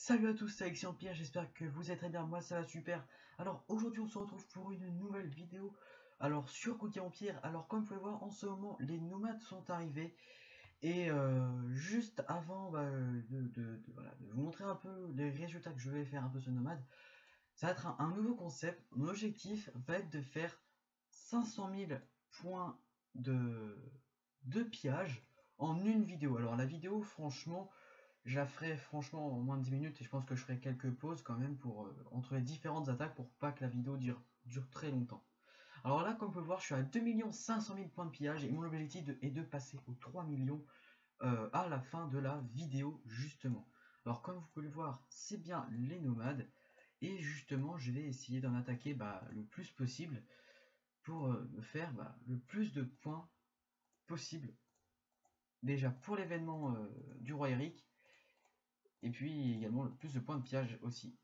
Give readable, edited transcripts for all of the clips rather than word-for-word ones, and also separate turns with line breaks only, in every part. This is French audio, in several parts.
Salut à tous, c'est Alexis Pierre, j'espère que vous êtes très bien, moi ça va super. Alors aujourd'hui on se retrouve pour une nouvelle vidéo, alors sur Cookie Empire. Alors comme vous pouvez voir en ce moment les nomades sont arrivés. Et juste avant voilà, de vous montrer un peu les résultats que je vais faire un peu ce nomade, ça va être un nouveau concept. Mon objectif va être de faire 500 000 points de pillage en une vidéo. Alors la vidéo franchement, je la ferai franchement en moins de 10 minutes et je pense que je ferai quelques pauses quand même pour entre les différentes attaques pour pas que la vidéo dure très longtemps. Alors là, comme vous pouvez le voir, je suis à 2 500 000 points de pillage et mon objectif est de passer aux 3 millions à la fin de la vidéo justement. Alors comme vous pouvez le voir, c'est bien les nomades et justement je vais essayer d'en attaquer le plus possible pour me faire le plus de points possible. Déjà pour l'événement du roi Eric. Et puis également le plus de points de pillage aussi.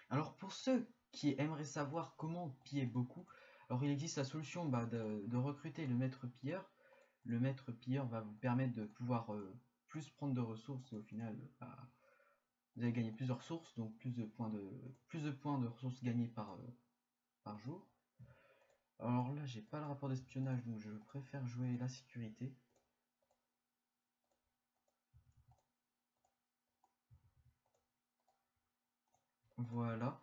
Alors pour ceux qui aimeraient savoir comment piller beaucoup, alors il existe la solution de recruter le maître pilleur. Le maître pilleur va vous permettre de pouvoir plus prendre de ressources et au final vous allez gagner plus de ressources, donc plus de points de ressources gagnés par jour. Alors là j'ai pas le rapport d'espionnage donc je préfère jouer la sécurité. Voilà.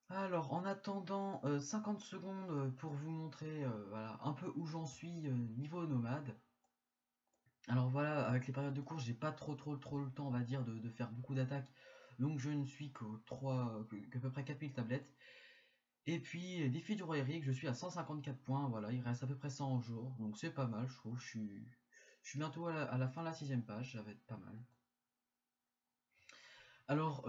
Alors, en attendant 50 secondes pour vous montrer voilà, un peu où j'en suis niveau nomade. Alors voilà, avec les périodes de course, j'ai pas trop le temps, on va dire, de faire beaucoup d'attaques. Donc je ne suis qu'à peu près 4000 tablettes. Et puis, défi du roi Eric, je suis à 154 points, voilà, il reste à peu près 100 jours. Donc c'est pas mal, je trouve. Je suis bientôt à la fin de la 6ème page, ça va être pas mal. Alors,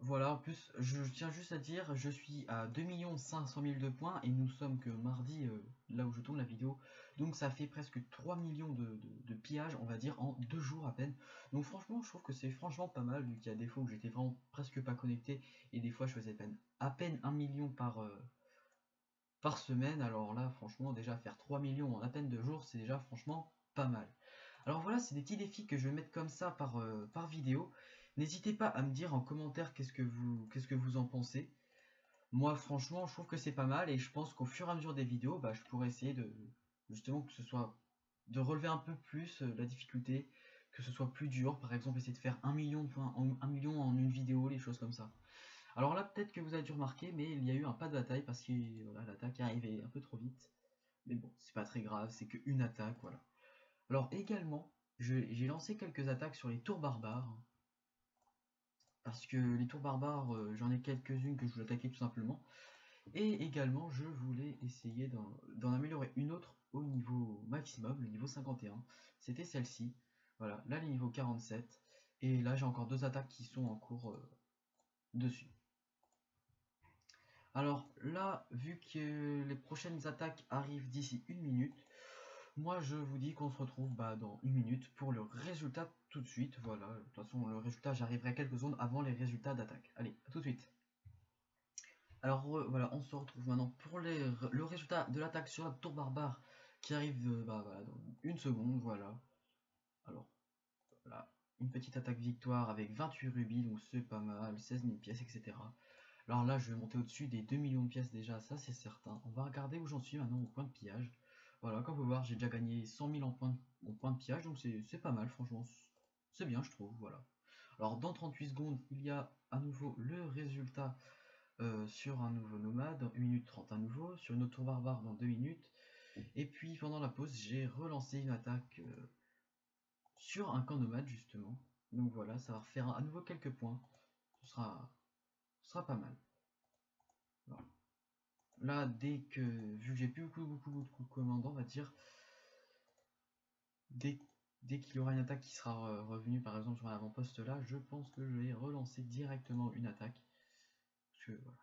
voilà, en plus, je tiens juste à dire, je suis à 2 500 000 de points et nous sommes que mardi, là où je tourne la vidéo. Donc ça fait presque 3 millions de pillages, on va dire, en 2 jours à peine. Donc franchement, je trouve que c'est franchement pas mal, vu qu'il y a des fois où j'étais vraiment presque pas connecté et des fois je faisais à peine 1 million par semaine. Alors là, franchement, déjà faire 3 millions en à peine 2 jours, c'est déjà franchement pas mal. Alors voilà, c'est des petits défis que je vais mettre comme ça par vidéo. N'hésitez pas à me dire en commentaire qu'est-ce que vous en pensez. Moi, franchement, je trouve que c'est pas mal et je pense qu'au fur et à mesure des vidéos, je pourrais essayer de justement de relever un peu plus la difficulté, que ce soit plus dur. Par exemple, essayer de faire 1 million de points, 1 million en une vidéo, les choses comme ça. Alors là, peut-être que vous avez dû remarquer, mais il y a eu un pas de bataille parce que voilà, l'attaque est arrivée un peu trop vite. Mais bon, c'est pas très grave, c'est qu'une attaque, voilà. Alors également, j'ai lancé quelques attaques sur les tours barbares. Parce que les tours barbares, j'en ai quelques-unes que je voulais attaquer tout simplement. Et également, je voulais essayer d'en améliorer une autre au niveau maximum, le niveau 51. C'était celle-ci. Voilà, là, le niveau 47. Et là, j'ai encore 2 attaques qui sont en cours dessus. Alors là, vu que les prochaines attaques arrivent d'ici 1 minute, moi je vous dis qu'on se retrouve dans 1 minute pour le résultat tout de suite. Voilà, de toute façon le résultat, j'arriverai quelques secondes avant les résultats d'attaque. Allez, à tout de suite. Alors voilà, on se retrouve maintenant pour le résultat de l'attaque sur la tour barbare qui arrive voilà, dans 1 seconde. Voilà. Alors, voilà, une petite attaque victoire avec 28 rubis, donc c'est pas mal, 16 000 pièces, etc. Alors là, je vais monter au-dessus des 2 millions de pièces déjà, ça c'est certain. On va regarder où j'en suis maintenant au point de pillage. Voilà, comme vous pouvez voir, j'ai déjà gagné 100 000 en point de pillage, donc c'est pas mal, franchement. C'est bien, je trouve, voilà. Alors, dans 38 secondes, il y a à nouveau le résultat sur un nouveau nomade, 1 minute 30 à nouveau, sur une autre tour barbare dans 2 minutes. Et puis, pendant la pause, j'ai relancé une attaque sur un camp nomade, justement. Donc voilà, ça va refaire à nouveau quelques points. Ce sera pas mal. Voilà. Là, vu que j'ai plus beaucoup de commandants, on va dire, dès qu'il y aura une attaque qui sera revenue, par exemple sur un avant-poste là, je pense que je vais relancer directement une attaque. Parce que voilà,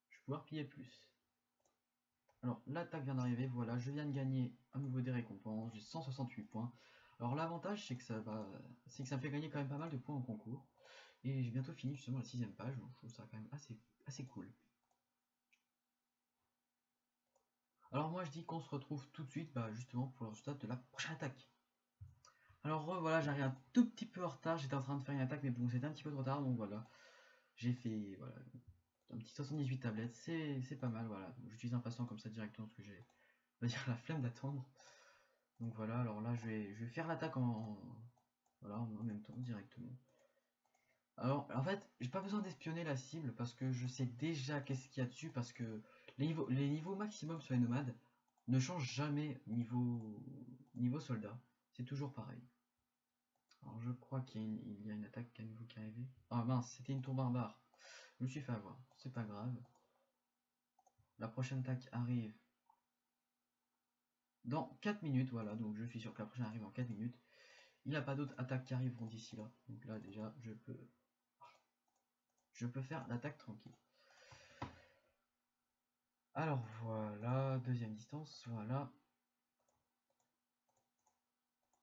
je vais pouvoir piller plus. Alors, l'attaque vient d'arriver, voilà, je viens de gagner à nouveau des récompenses, j'ai 168 points. Alors l'avantage c'est que ça me fait gagner quand même pas mal de points en concours. Et j'ai bientôt fini justement la 6ème page, donc je trouve ça quand même assez cool. Alors moi je dis qu'on se retrouve tout de suite justement pour le résultat de la prochaine attaque. Alors voilà, j'arrive un tout petit peu en retard, j'étais en train de faire une attaque, mais bon, c'était un petit peu trop tard, donc voilà. J'ai fait, voilà, un petit 78 tablettes, c'est pas mal, voilà. J'utilise un passant comme ça directement, parce que j'ai, on va dire, la flemme d'attendre. Donc voilà, alors là, je vais faire l'attaque voilà, en même temps, directement. Alors, en fait, j'ai pas besoin d'espionner la cible, parce que je sais déjà qu'est-ce qu'il y a dessus, parce que les niveaux maximum sur les nomades ne changent jamais niveau soldat. C'est toujours pareil. Alors je crois qu'il y a une attaque à nouveau qui est arrivée. Ah mince, c'était une tour barbare. Je me suis fait avoir, c'est pas grave. La prochaine attaque arrive dans 4 minutes, voilà, donc je suis sûr que la prochaine arrive en 4 minutes. Il n'y a pas d'autres attaques qui arriveront d'ici là. Donc là déjà je peux faire l'attaque tranquille. Alors voilà, deuxième distance, voilà.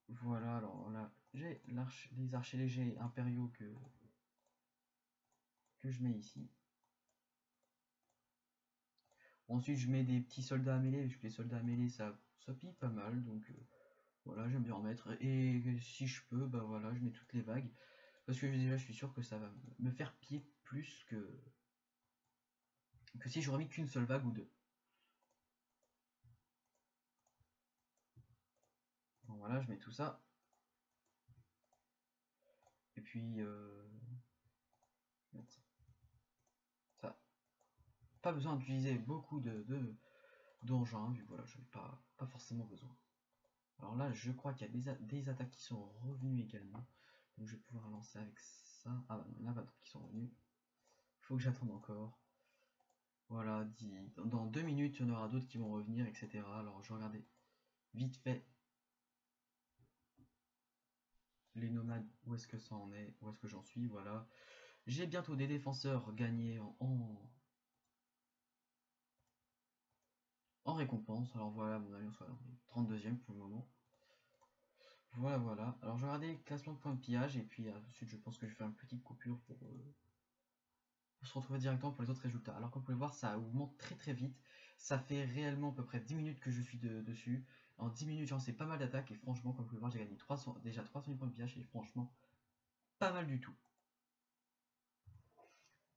Voilà, alors là, j'ai les archers légers impériaux que je mets ici. Ensuite, je mets des petits soldats à mêlée, parce que les soldats à mêlée, ça pille pas mal, donc voilà, j'aime bien en mettre. Et si je peux, bah voilà, je mets toutes les vagues, parce que déjà, je suis sûr que ça va me faire piller plus que si j'aurais mis qu'une seule vague ou deux. Bon, voilà, je mets tout ça. Et puis, ça. Pas besoin d'utiliser beaucoup d'engins, vu voilà, je n'ai pas forcément besoin. Alors là, je crois qu'il y a des attaques qui sont revenues également. Donc je vais pouvoir lancer avec ça. Ah bah non, il y en a pas d'autres qui sont revenus. Il faut que j'attende encore. Voilà, dans 2 minutes, il y en aura d'autres qui vont revenir, etc. Alors je regardais vite fait les nomades, où est-ce que ça en est, où est-ce que j'en suis, voilà. J'ai bientôt des défenseurs gagnés en récompense. Alors voilà, mon alliance soit 32e pour le moment. Voilà, voilà. Alors je vais regarder le classement de points de pillage, et puis ensuite je pense que je vais faire une petite coupure pour se retrouver directement pour les autres résultats. Alors comme vous pouvez voir, ça augmente très très vite. Ça fait réellement à peu près 10 minutes que je suis dessus. En 10 minutes, j'en sais pas mal d'attaques, et franchement, comme vous pouvez voir, j'ai gagné déjà 300 000 points de pillage, et franchement, pas mal du tout.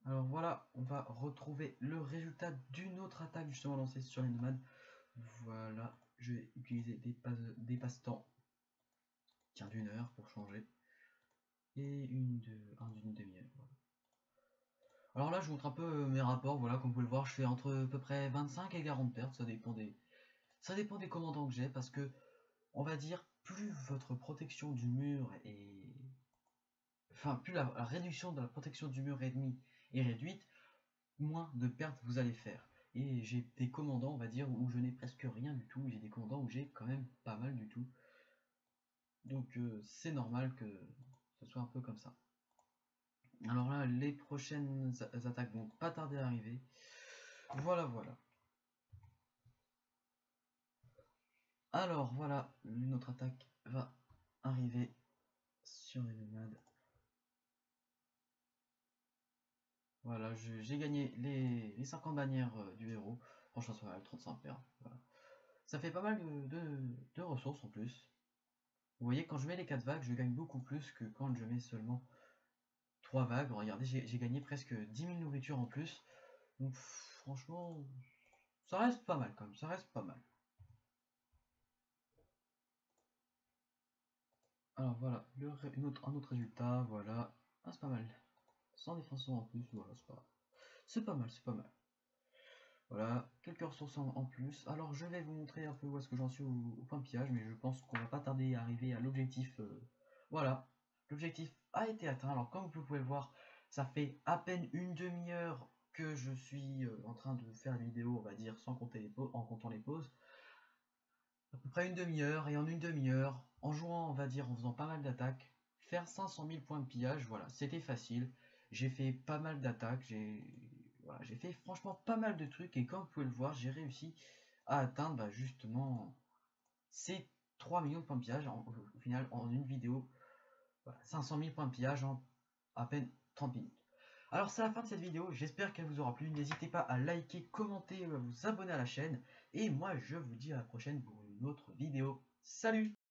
Alors voilà, on va retrouver le résultat d'une autre attaque justement lancée sur les nomades. Voilà, je vais utiliser des passe-temps d'une heure pour changer. Et d'une demi-heure. Voilà. Alors là, je vous montre un peu mes rapports. Voilà, comme vous pouvez le voir, je fais entre à peu près 25 et 40 pertes. Ça dépend des commandants que j'ai, parce que, on va dire, plus votre protection du mur est... Enfin, plus la réduction de la protection du mur ennemi est réduite, moins de pertes vous allez faire. Et j'ai des commandants, on va dire, où je n'ai presque rien du tout. J'ai des commandants où j'ai quand même pas mal du tout. Donc c'est normal que ce soit un peu comme ça. Alors là, les prochaines attaques vont pas tarder à arriver. Voilà, voilà. Alors voilà, notre attaque va arriver sur les nomades. Voilà, j'ai gagné les 50 bannières du héros. Franchement, ça va, 35 pertes. Voilà. Ça fait pas mal de ressources en plus. Vous voyez, quand je mets les 4 vagues, je gagne beaucoup plus que quand je mets seulement 3 vagues. Regardez, j'ai gagné presque 10 000 nourritures en plus. Donc franchement, ça reste pas mal quand même, ça reste pas mal. Alors voilà, un autre résultat, voilà. Ah, c'est pas mal. 100 défenseurs en plus, voilà, c'est pas mal, c'est pas mal. Voilà, quelques ressources en plus. Alors je vais vous montrer un peu où est-ce que j'en suis au point de pillage, mais je pense qu'on va pas tarder à arriver à l'objectif. Voilà, l'objectif a été atteint. Alors comme vous pouvez le voir, ça fait à peine une demi-heure que je suis en train de faire la vidéo, on va dire, sans compter en comptant les pauses. À peu près une demi-heure, et en une demi-heure, en jouant, on va dire, en faisant pas mal d'attaques, faire 500 000 points de pillage, voilà, c'était facile. J'ai fait pas mal d'attaques, voilà, j'ai fait franchement pas mal de trucs, et comme vous pouvez le voir, j'ai réussi à atteindre bah, justement ces 3 millions de points de pillage au final en une vidéo. Voilà, 500 000 points de pillage en à peine 30 minutes. Alors c'est la fin de cette vidéo, j'espère qu'elle vous aura plu, n'hésitez pas à liker, commenter, à vous abonner à la chaîne, et moi je vous dis à la prochaine pour une autre vidéo. Salut!